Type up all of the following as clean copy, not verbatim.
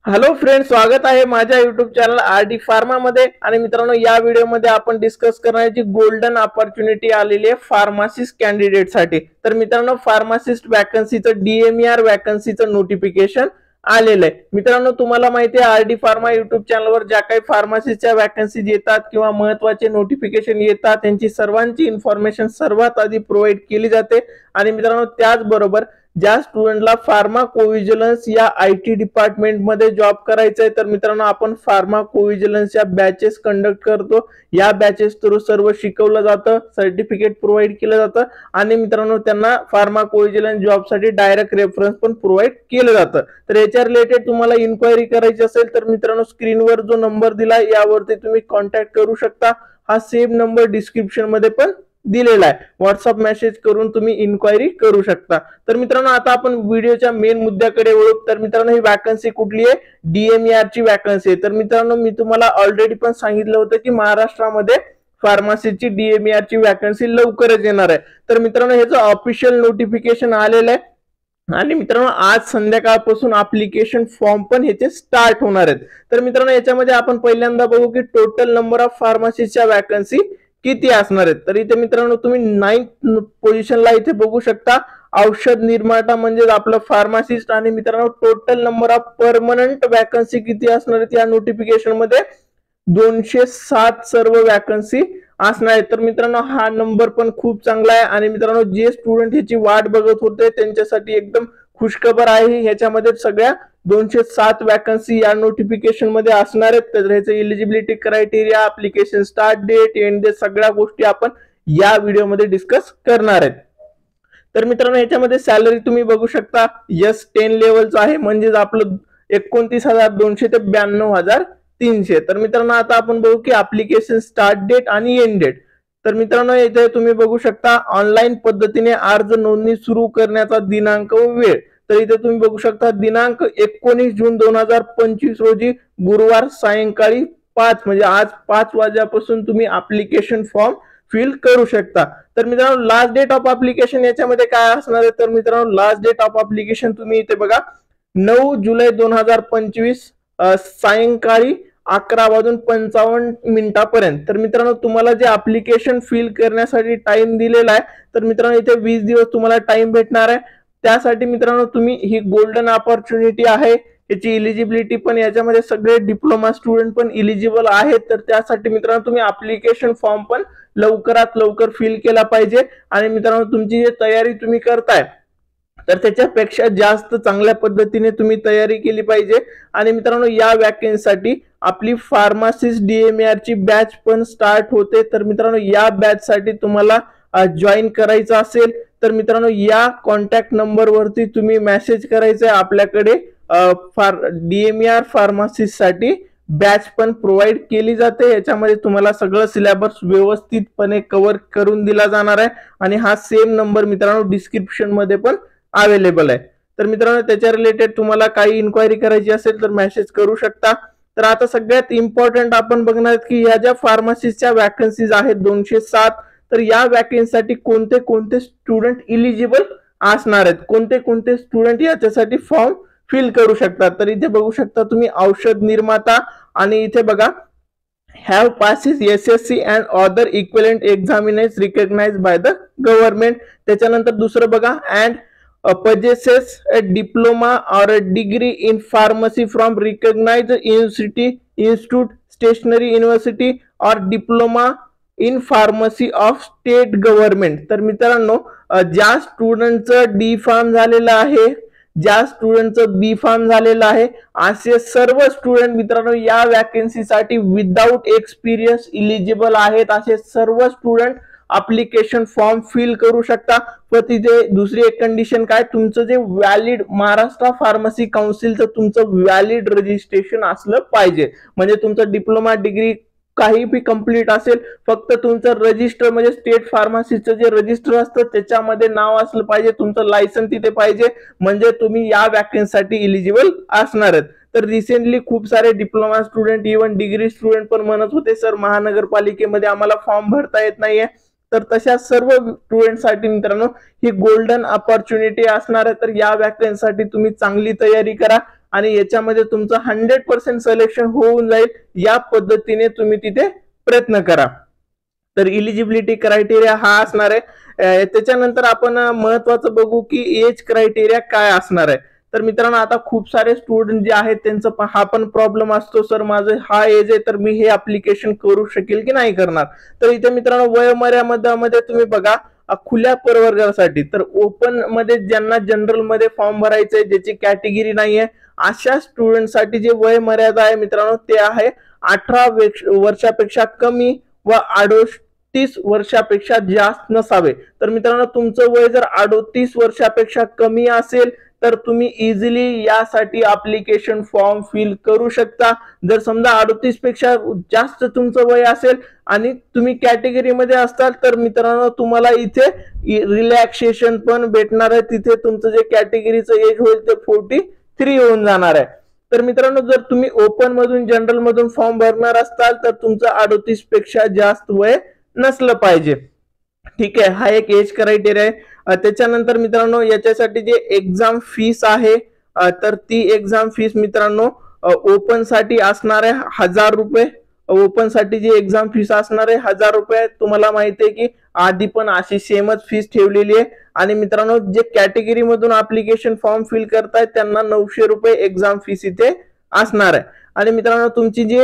Hello friends, स्वागत आहे माझ्या युट्यूब चॅनल आरडी फार्मा मध्ये। आणि मित्रांनो, या व्हिडिओमध्ये आपण डिस्कस करणार आहे जी गोल्डन अपॉर्च्युनिटी आलेली आहे फार्मासिस्ट कॅन्डिडेट साठी। तर मित्रांनो, फार्मासिस्ट वॅकन्सीचं डीएमईआर वॅकन्सीचं नोटिफिकेशन आलेलं आहे। मित्रांनो, तुम्हाला माहिती आहे आरडी फार्मा युट्यूब चॅनलवर ज्या काही फार्मासिस्टच्या वॅकन्सीज येतात किंवा महत्त्वाचे नोटिफिकेशन येतात त्यांची सर्वांची इन्फॉर्मेशन सर्वात आधी प्रोव्हाइड केली जाते। आणि मित्रांनो, त्याचबरोबर ज्या स्टुडंटला फार्माकोव्हिजिलन्स या आयटी डिपार्टमेंट मध्ये जॉब करायचा आहे तर मित्रांनो, आपण फार्माकोव्हिजिलन्सच्या बॅचेस कंडक्ट करतो। या बॅचेस थ्रू सर्व शिकवलं जातं, सर्टिफिकेट प्रोव्हाइड केलं जातं आणि मित्रांनो, त्यांना फार्माकोव्हिजिलन्स जॉबसाठी डायरेक्ट रेफरन्स पण प्रोव्हाइड केलं जातं। तर याच्या रिलेटेड तुम्हाला इन्क्वायरी करायची असेल तर मित्रांनो, स्क्रीनवर जो नंबर दिला यावरती तुम्ही कॉन्टॅक्ट करू शकता। हा सेम नंबर डिस्क्रिप्शन मध्ये पण दिलेला आहे, व्हॉट्सअप मेसेज करून तुम्ही इन्क्वायरी करू शकता। तर मित्रांनो, आता आपण व्हिडिओच्या मेन मुद्द्याकडे वळू। तर मित्रांनो, ही वॅकन्सी कुठली आहे? डीएमईआर ची वॅकन्सी आहे। तर मित्रांनो, मी तुम्हाला ऑलरेडी पण सांगितलं होतं की महाराष्ट्रामध्ये फार्मसीची डीएमईआर ची वॅकन्सी लवकरच येणार आहे। तर मित्रांनो, ह्याचं ऑफिशियल नोटिफिकेशन आलेलं आहे आणि मित्रांनो, आज संध्याकाळपासून ऍप्लिकेशन फॉर्म पण ह्याचे स्टार्ट होणार आहेत। तर मित्रांनो, याच्यामध्ये आपण पहिल्यांदा बघू की टोटल नंबर ऑफ फार्मसीच्या वॅकन्सी किती असणार आहेत। तर इथे मित्रांनो, तुम्ही 9th पोझिशनला इथे बघू शकता औषध निर्माता म्हणजे आपलं फार्मासिस्ट। आणि मित्रांनो, total number of permanent vacancy किती असणार आहेत या नोटिफिकेशन मध्ये? 207 सर्व वॅकन्सी असणार आहे। तर मित्रांनो, हा नंबर पण खूप चांगला आहे आणि मित्रांनो, जे स्टुडंट ह्याची वाट बघत होते त्यांच्यासाठी एकदम खुशखबर आहे। ह्याच्यामध्ये सगळ्या 207 वॅकन्सी या नोटिफिकेशन मध्ये असणार आहेत। तर ह्याचं eligibility criteria, application start date, end date सगळ्या गोष्टी आपण या व्हिडिओमध्ये डिस्कस करणार आहेत। तर मित्रांनो, ह्याच्यामध्ये सॅलरी तुम्ही बघू शकता S10 लेवलचं आहे, म्हणजे आपलं 29,200 ते 92,300। तर मित्रांनो, आता आपण बघू की ऍप्लिकेशन स्टार्ट डेट आणि एंड डेट। तर मित्रांनो, इथे तुम्ही बघू शकता ऑनलाईन पद्धतीने अर्ज नोंदणी सुरू करण्याचा दिनांक व वेळ। तर इथे तुम्ही बघू शकता दिनांक 19 जून 2025 रोजी गुरुवार सायंकाळी 5 म्हणजे आज 5 वाजल्यापासून तुम्ही ऍप्लिकेशन फॉर्म फिल करू शकता। तर मित्रांनो, लास्ट डेट ऑफ ऍप्लिकेशन याच्यामध्ये काय असणार आहे? तर मित्रांनो, लास्ट डेट ऑफ ऍप्लिकेशन तुम्ही इथे बघा 9 जुलै 2025 सायंकाळी 11:55 तर मित्रांनो, तुम्हाला जे ऍप्लिकेशन फिल करण्यासाठी टाइम दिलेला आहे तर मित्रांनो, इथे 20 दिवस तुम्हाला टाइम भेटणार आहे। त्यासाठी मित्रांनो, तुम्ही ही गोल्डन अपॉर्च्युनिटी आहे, याची इलिजिबिलिटी पण याच्यामध्ये सगळे डिप्लोमा स्टुडंट पण इलिजिबल आहेत। तर त्यासाठी मित्रांनो, तुम्ही ऍप्लिकेशन फॉर्म पण लवकरात लवकर फिल केला पाहिजे। आणि मित्रांनो, तुमची जी तयारी तुम्ही करताय तर त्याच्यापेक्षा जास्त चांगल्या पद्धतीने तुम्ही तयारी केली पाहिजे। आणि मित्रांनो, या वॅकन्सीसाठी आपली फार्मासिस्ट डीएमईआर ची बॅच पण स्टार्ट होते। तर मित्रांनो, या बॅच साठी तुम्हाला जॉईन करायचं असेल तर मित्रांनो, या कॉन्टॅक्ट नंबर वरती तुम्ही मेसेज करायचा आहे। आपल्याकडे डीएमईआर फार्मासिस्ट साठी बॅच पण प्रोव्हाइड केली जाते। याच्यामध्ये तुम्हाला सगळं सिलेबस व्यवस्थितपणे कव्हर करून दिला जाणार आहे आणि हा सेम नंबर मित्रांनो डिस्क्रिप्शन मध्ये पण अवेलेबल आहे। तर मित्रांनो, त्याच्या रिलेटेड तुम्हाला काही इन्क्वायरी करायची असेल तर मेसेज करू शकता। तर आता सगळ्यात इम्पॉर्टंट आपण बघणार की ह्या ज्या फार्मसीच्या वॅकन्सीज आहेत 207, तर या वॅकन्सीसाठी कोणते कोणते स्टुडंट इलिजिबल असणार आहेत, कोणते कोणते स्टुडंट याच्यासाठी फॉर्म फिल करू शकतात। तर इथे बघू शकता तुम्ही औषध निर्माता आणि इथे बघा have passes SSC and other equivalent examinations recognized by the government। त्याच्यानंतर दुसरं बघा and possesses a diploma or a degree in pharmacy from recognized institute, stationary university or diploma in pharmacy of state government. तर मित्रांनो, ज्या स्टुडंटचं D pharm झालेलं आहे, ज्या स्टुडंटचं बी form झालेलं आहे, असे सर्व स्टुडंट मित्रांनो या वॅकन्सीसाठी विदाउट एक्सपिरियन्स इलिजिबल आहेत। असे सर्व स्टुडंट ऍप्लिकेशन फॉर्म फिल करू शकता। व तिथे दुसरी एक कंडिशन काय, तुमचं जे व्हॅलिड महाराष्ट्र फार्मसी काउन्सिलचं तुमचं व्हॅलिड रजिस्ट्रेशन असलं पाहिजे। म्हणजे तुमचं डिप्लोमा डिग्री काही भी कंप्लीट असेल, फक्त तुमचं रजिस्टर म्हणजे स्टेट फार्मसीचं जे रजिस्टर असतं त्याच्यामध्ये नाव असलं पाहिजे, तुमचं लायसन तिथे पाहिजे, म्हणजे तुम्ही या वॅकन्सीसाठी इलिजिबल असणार आहेत। तर रिसेंटली खूप सारे diploma student even degree student पण म्हणत होते सर महानगरपालिकेमध्ये आम्हाला फॉर्म भरता येत नाहीये। तर तशा सर्व स्टुडंटसाठी मित्रांनो ही गोल्डन अपॉर्च्युनिटी असणार आहे। तर या वॅकन्सीसाठी तुम्ही चांगली तयारी करा आणि याच्यामध्ये तुमचं 100% सिलेक्शन होऊन जाईल, या पद्धतीने तुम्ही तिथे प्रयत्न करा। तर इलिजिबिलिटी क्रायटेरिया हा असणार आहे। त्याच्यानंतर आपण महत्वाचं बघू की एज क्रायटेरिया काय असणार आहे। तर मित्रांनो आता खूप सारे स्टुडंट जे आहेत त्यांचा हा पण प्रॉब्लेम असतो, सर माझं हा एज आहे तर मी हे ऍप्लिकेशन करू शकेल की नाही करणार। तर इथे मित्रांनो वयोमर्यादेमध्ये तुम्ही बघा, खुल्या प्रवर्गासाठी तर ओपन मध्ये ज्यांना जनरल मध्ये फॉर्म भरायचंय, ज्याची कॅटेगरी नाहीये, अशा स्टुडंटसाठी जे वय मर्यादा आहे मित्रांनो ते आहे 18 वर्षापेक्षा कमी व 38 वर्षापेक्षा जास्त नसावे। तर मित्रांनो तुमचं वय जर 38 वर्षापेक्षा कमी असेल तर तुम्ही इझिली यासाठी ऍप्लिकेशन फॉर्म फिल करू शकता। जर समजा 38 पेक्षा जास्त तुमचं वय असेल आणि तुम्ही कॅटेगरीमध्ये असताल तर मित्रांनो तुम्हाला इथे रिलॅक्सेशन पण भेटणार आहे, तिथे तुमचं जे कॅटेगरीचं एज होईल ते 43 होऊन जाणार आहे। तर मित्रांनो जर तुम्ही ओपन मधून जनरल मधून फॉर्म भरणार असताल तर तुमचं 38 पेक्षा जास्त वय नसलं पाहिजे। ठीक आहे, हा एक एज क्रायटेरिया आहे। त्याच्यानंतर मित्रांनो याच्यासाठी जे एक्झाम फीस आहे तर ती एक्झाम फीस मित्रांनो ओपन साठी असणार आहे 1000 रुपये। ओपन साठी जी एक्झाम फीस असणार आहे 1000 रुपये। तुम्हाला माहिती आहे की आधी पण अशी सेमच फीस ठेवलेली आहे। आणि मित्रांनो जे कॅटेगरी मधून ऍप्लिकेशन फॉर्म फिल करतायत त्यांना 900 रुपये एक्झाम फीस इथे असणार आहे। आणि मित्रांनो तुमची जी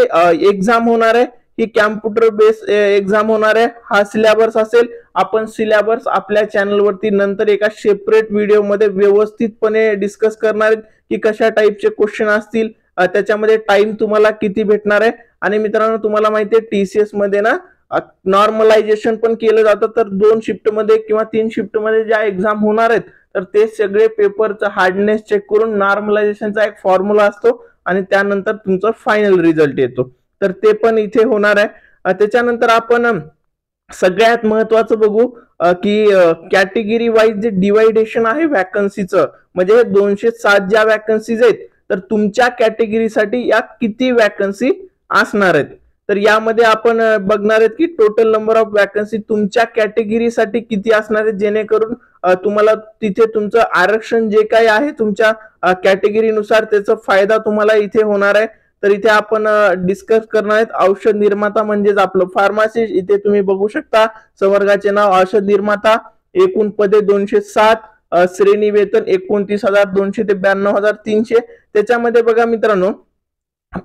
एक्झाम होणार आहे ही कॅम्प्युटर बेस एक्झाम होणार आहे। हा सिलेबस असेल, आपण सिलेबस आपल्या चॅनल वरती नंतर एका सेपरेट व्हिडिओ मध्ये व्यवस्थितपणे डिस्कस करणार आहेत की कशा टाइपचे क्वेश्चन असतील, त्याच्यामध्ये टाइम तुम्हाला किती भेटणार आहे। आणि मित्रांनो तुम्हाला माहिती आहे टीसीएस मध्ये ना नॉर्मलायझेशन पण केलं जातं, तर 2 शिफ्ट मध्ये किंवा 3 शिफ्ट मध्ये ज्या एक्झाम होणार आहेत तर ते सगळे पेपरचा हार्डनेस चेक करून नॉर्मलायझेशनचा एक फॉर्म्युला असतो आणि त्यानंतर तुमचा फायनल रिझल्ट येतो, तर ते पण इथे होणार आहे। त्याच्यानंतर आपण सगळ्यात महत्वाचं बघू की कॅटेगरी वाईज जे डिवायडेशन आहे वॅकन्सीचं, म्हणजे 207 ज्या वॅकन्सीज आहेत तर तुमच्या कॅटेगरीसाठी या किती वॅकन्सी असणार आहेत। तर यामध्ये आपण बघणार आहेत की टोटल नंबर ऑफ वॅकन्सी तुमच्या कॅटेगरीसाठी किती असणार आहे, जेणेकरून तुम्हाला तिथे तुमचं आरक्षण जे काही आहे तुमच्या कॅटेगरीनुसार त्याचा फायदा तुम्हाला इथे होणार आहे। तर इथे आपण डिस्कस करणार आहेत औषध निर्माता म्हणजेच आपलं फार्मासिस्ट। इथे तुम्ही बघू शकता संवर्गाचे नाव औषध निर्माता, एकूण पदे 207, श्रेणी वेतन 29,200 ते 92,300। त्याच्यामध्ये बघा मित्रांनो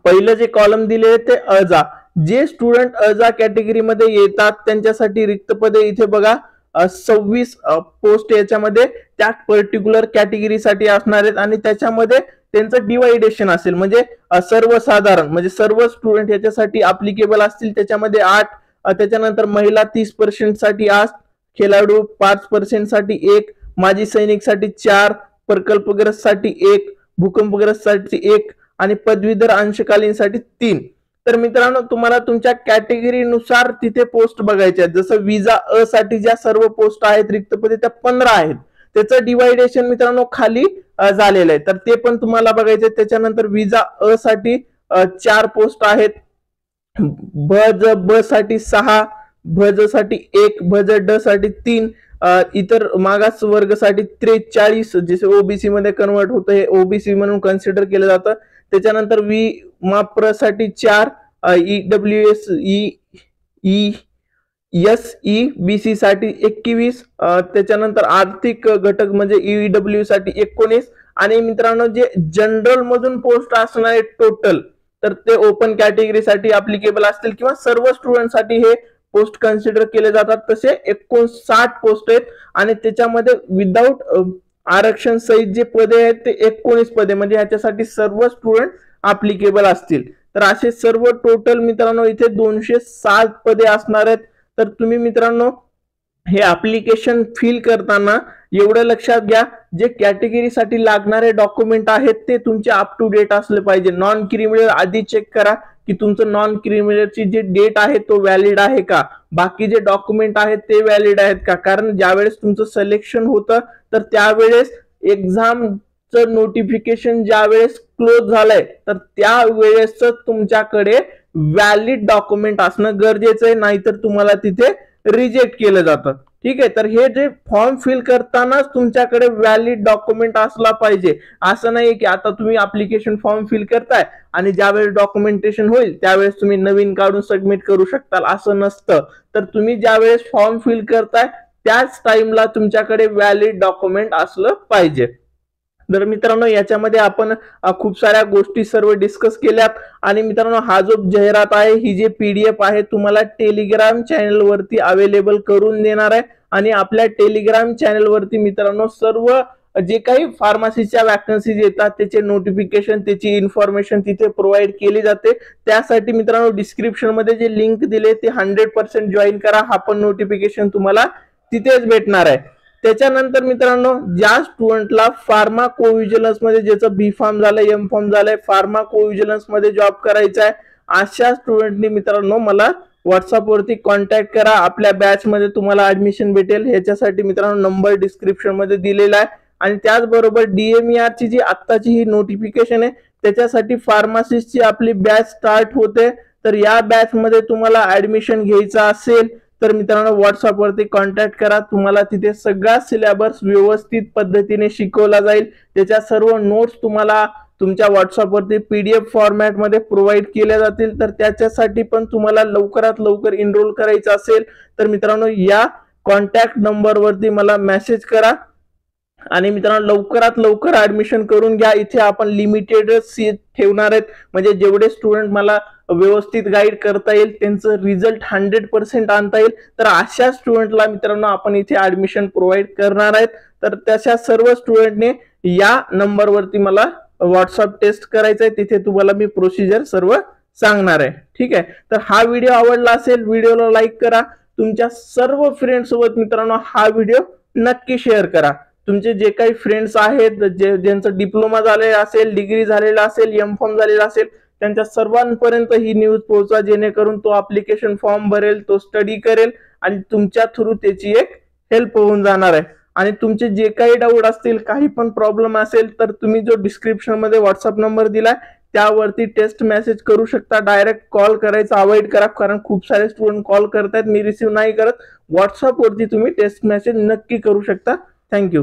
पहिलं जे कॉलम दिले ते अजा, जे स्टुडंट अजा कॅटेगरीमध्ये येतात त्यांच्यासाठी रिक्त पदे इथे बघा 26 पोस्ट याच्यामध्ये त्या पर्टिक्युलर कॅटेगरीसाठी असणार आहेत। आणि त्याच्यामध्ये त्यांचं डिवायडेशन असेल, म्हणजे सर्वसाधारण म्हणजे सर्व स्टुडंट याच्यासाठी ऍप्लिकेबल असतील, त्याच्यामध्ये 8। त्याच्यानंतर महिला 30% साठी 8, खेळाडू 5% साठी 1, माजी सैनिक साठी 4, प्रकल्पग्रस्त साठी 1, भूकंपग्रस्त साठी 1 आणि पदवीधर अंशकालीन साठी 3। तर मित्रांनो तुम्हाला तुमच्या कॅटेगरीनुसार तिथे पोस्ट बघायचे आहेत। जसं विजा अ साठी ज्या सर्व पोस्ट आहेत रिक्त पदे त्या 15 आहेत, त्याचं डिवायडेशन मित्रांनो खाली झालेलं आहे, तर ते पण तुम्हाला बघायचे। त्याच्यानंतर विजा अ साठी 4 पोस्ट आहेत, भज ब साठी 6, भज साठी 1, भज ड साठी 3, इतर मागास वर्ग साठी 43, जसे ओबीसी मध्ये कन्वर्ट होतं हे ओबीसी म्हणून कन्सिडर केलं जातं। त्याच्यानंतर वी माप्र साठी 4, ईडब्ल्यूएस एसईबीसी साठी 21, त्याच्यानंतर आर्थिक घटक म्हणजे ईडब्ल्यू साठी 19। आणि मित्रांनो जे जनरल मधून पोस्ट असणार आहे टोटल तर ते ओपन कॅटेगरीसाठी ऍप्लिकेबल असतील किंवा सर्व स्टुडंटसाठी हे पोस्ट कन्सिडर केले जातात, तसे 59 पोस्ट आहेत। आणि त्याच्यामध्ये विदाउट आरक्षण सहित जे पदे आहेत ते 19 पदे, म्हणजे ह्याच्यासाठी सर्व स्टुडंट ऍप्लिकेबल असतील। तर असे सर्व टोटल मित्रांनो इथे 207 पदे असणार आहेत। तर तुम्ही मित्रांनो हे ऍप्लिकेशन फिल करताना एवढं लक्षात घ्या, जे कॅटेगरीसाठी लागणारे डॉक्युमेंट आहेत ते तुमचे अप टू डेट असले पाहिजे। नॉन क्रिमिनल आधी चेक करा की तुमचं नॉन क्रिमिनलची जे डेट आहे तो व्हॅलिड आहे का, बाकी जे डॉक्युमेंट आहेत ते व्हॅलिड आहेत का, कारण ज्यावेळेस तुमचं सिलेक्शन होतं तर त्यावेळेस एक्झामचं नोटिफिकेशन ज्यावेळेस क्लोज झालंय तर त्यावेळेस तुमच्याकडे व्हॅलिड डॉक्युमेंट असणं गरजेचं आहे, नाहीतर तुम्हाला तिथे रिजेक्ट केलं जातं। ठीक आहे, तर हे जे फॉर्म फिल करतानाच तुमच्याकडे व्हॅलिड डॉक्युमेंट असला पाहिजे. असं नाही की आता तुम्ही ऍप्लिकेशन फॉर्म फिल करताय आणि ज्यावेळेस डॉक्युमेंटेशन होईल त्यावेळेस तुम्ही नवीन काढून सबमिट करू शकताल, असं नसतं. तर तुम्ही ज्यावेळेस फॉर्म फिल करताय त्याच टाइमला तुमच्याकडे व्हॅलिड डॉक्युमेंट असलं पाहिजे. तर मित्रांनो याच्यामध्ये आपण खूप साऱ्या गोष्टी सर्व डिस्कस केल्यात. आणि मित्रांनो हा जो जाहिरात आहे, ही जे PDF आहे तुम्हाला टेलिग्राम चॅनल वरती अवेलेबल करून देणार आहे. आणि आपल्या टेलिग्राम चॅनल वरती मित्रांनो सर्व जे काही फार्मसीच्या वॅकन्सीज येतात त्याचे नोटिफिकेशन, त्याची इन्फॉर्मेशन तिथे प्रोव्हाइड केली जाते. त्यासाठी मित्रांनो डिस्क्रिप्शन मध्ये जे लिंक दिले ते 100% जॉईन करा. हा पण नोटिफिकेशन तुम्हाला तिथेच भेटणार आहे. त्याच्यानंतर मित्रांनो ज्या स्टुडंटला फार्माकोव्हिजिलन्स मध्ये, ज्याचं बी फार्म झालंय, एम फार्म झालंय, फार्माकोव्हिजिलन्स मध्ये जॉब करायचा आहे, अशा स्टुडंटनी मित्रांनो मला व्हॉट्सअप वरती कॉन्टॅक्ट करा. आपल्या बॅच मध्ये तुम्हाला ऍडमिशन भेटेल. ह्याच्यासाठी मित्रांनो नंबर डिस्क्रिप्शन मध्ये दिलेला आहे. आणि त्याचबरोबर DMER ची जी आत्ताची ही नोटिफिकेशन आहे त्याच्यासाठी फार्मासिस्टची आपली बॅच स्टार्ट होते. तर या बॅच मध्ये तुम्हाला ऍडमिशन घ्यायचं असेल तर मित्रांनो व्हॉट्सअप वरती कॉन्टॅक्ट करा. तुम्हाला तिथे सगळा सिलेबस व्यवस्थित पद्धतीने शिकवला जाईल. त्याच्या सर्व नोट्स तुम्हाला तुमच्या व्हॉट्सअप वरती PDF फॉर्मॅट मध्ये प्रोव्हाइड केल्या जातील. तर त्याच्यासाठी पण तुम्हाला लवकरात लवकर एनरोल करायचं असेल तर मित्रांनो या कॉन्टॅक्ट नंबर वरती मला मेसेज करा. आणि मित्रांनो लवकरात लवकर ऍडमिशन करून घ्या. इथे आपण लिमिटेड सीट ठेवणार आहेत, म्हणजे जेवढे स्टुडंट मला व्यवस्थित गाईड करता येईल, त्यांचं रिझल्ट 100% आणता येईल, तर अशा स्टुडंटला मित्रांनो आपण इथे ऍडमिशन प्रोव्हाइड करणार आहेत. तर तशा सर्व स्टुडंटने या नंबरवरती मला व्हॉट्सअप टेस्ट करायचं आहे. तिथे तुम्हाला मी प्रोसिजर सर्व सांगणार आहे. ठीक आहे, तर हा व्हिडिओ आवडला असेल व्हिडिओला लाईक करा. तुमच्या सर्व फ्रेंड सोबत मित्रांनो हा व्हिडिओ नक्की शेअर करा. तुमचे जे काही फ्रेंड्स आहेत, ज्यांचं डिप्लोमा झालेला असेल, डिग्री झालेला असेल, एम फार्म झालेला असेल, त्यांच्या सर्वांपर्यंत ही न्यूज पोहोचवा, जेणेकरून तो ऍप्लिकेशन फॉर्म भरेल, तो स्टडी करेल आणि तुमच्या थ्रू त्याची एक हेल्प होऊन जाणार आहे. आणि तुमचे जे काही डाऊट असतील, काही पण प्रॉब्लेम असेल तर तुम्ही जो डिस्क्रिप्शन मध्ये व्हॉट्सअप नंबर दिलाय त्यावरती टेक्स्ट मेसेज करू शकता. डायरेक्ट कॉल करायचा अवॉइड करा, कारण खूप सारे स्टुडंट कॉल करतात, मी रिसीव्ह नाही करत. व्हॉट्सअप वरती तुम्ही टेक्स्ट मेसेज नक्की करू शकता. थँक्यू.